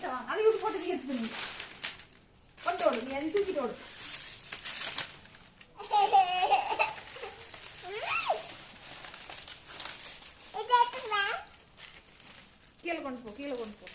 அதை விட்டு போட்டு நீ எடுத்து பண்ணி கொண்டு ஓடு, நீ அதை தூக்கிட்டு ஓடு. கீழே கொண்டு போ, கீழே கொண்டு போ.